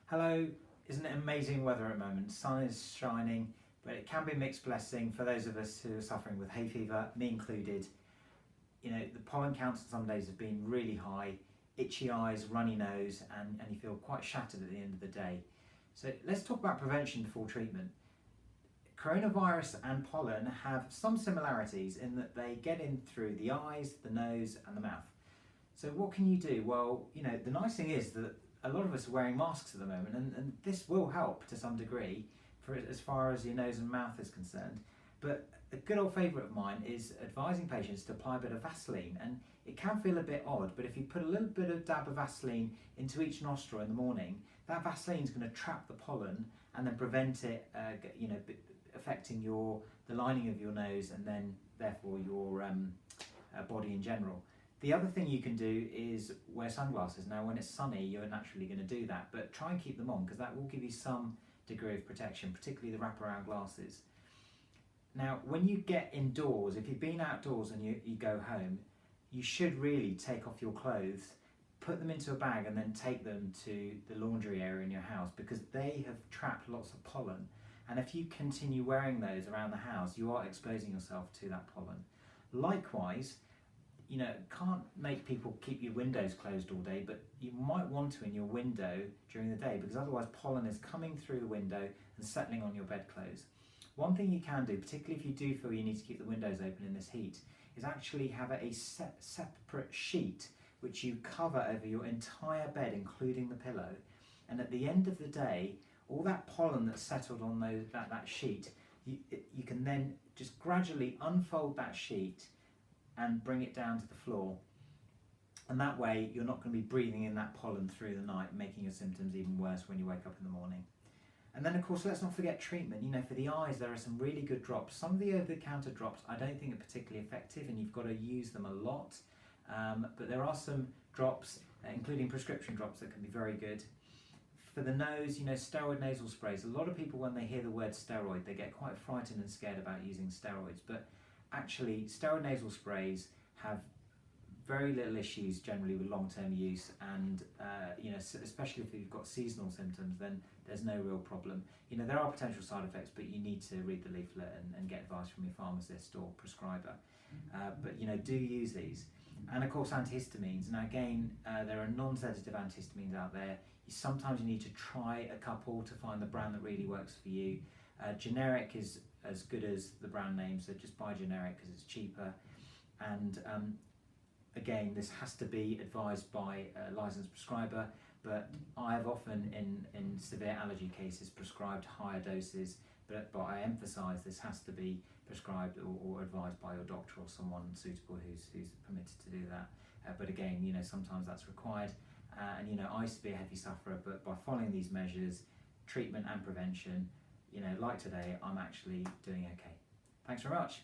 Hello, isn't it amazing weather at the moment? Sun is shining, but it can be a mixed blessing for those of us who are suffering with hay fever, me included. You know, the pollen counts on some days have been really high, itchy eyes, runny nose, and you feel quite shattered at the end of the day. So let's talk about prevention before treatment. Coronavirus and pollen have some similarities in that they get in through the eyes, the nose, and the mouth. So what can you do? Well, you know, the nice thing is that a lot of us are wearing masks at the moment, and this will help to some degree for as far as your nose and mouth is concerned. But a good old favourite of mine is advising patients to apply a bit of Vaseline, and it can feel a bit odd, but if you put a little bit of dab of Vaseline into each nostril in the morning, that Vaseline is going to trap the pollen and then prevent it, affecting the lining of your nose and then therefore your body in general. The other thing you can do is wear sunglasses. Now when it's sunny you're naturally going to do that, but try and keep them on because that will give you some degree of protection, particularly the wraparound glasses. Now when you get indoors, if you've been outdoors and you go home, you should really take off your clothes, put them into a bag and then take them to the laundry area in your house because they have trapped lots of pollen, and if you continue wearing those around the house you are exposing yourself to that pollen. Likewise, you know, can't make people keep your windows closed all day, but you might want to in your window during the day because otherwise pollen is coming through the window and settling on your bedclothes. One thing you can do, particularly if you do feel you need to keep the windows open in this heat, is actually have a separate sheet which you cover over your entire bed, including the pillow. And at the end of the day, all that pollen that's settled on that sheet, you can then just gradually unfold that sheet and bring it down to the floor, and that way you're not going to be breathing in that pollen through the night, making your symptoms even worse when you wake up in the morning. And then of course let's not forget treatment. You know, for the eyes there are some really good drops. Some of the over-the-counter drops I don't think are particularly effective and you've got to use them a lot, but there are some drops, including prescription drops, that can be very good. For the nose, you know, steroid nasal sprays. A lot of people when they hear the word steroid they get quite frightened and scared about using steroids, but actually steroid nasal sprays have very little issues generally with long-term use, and you know, especially if you've got seasonal symptoms then there's no real problem. You know, there are potential side effects, but you need to read the leaflet and get advice from your pharmacist or prescriber, but you know, do use these. And of course antihistamines. Now again, there are non-sedative antihistamines out there. Sometimes you need to try a couple to find the brand that really works for you. Generic is as good as the brand name, so just buy generic because it's cheaper. And again, this has to be advised by a licensed prescriber, but I have often in severe allergy cases prescribed higher doses, but I emphasise this has to be prescribed or advised by your doctor or someone suitable who's permitted to do that. But again, you know, sometimes that's required. And you know, I used to be a heavy sufferer, but by following these measures, treatment and prevention, you know, like today, I'm actually doing okay. Thanks very much.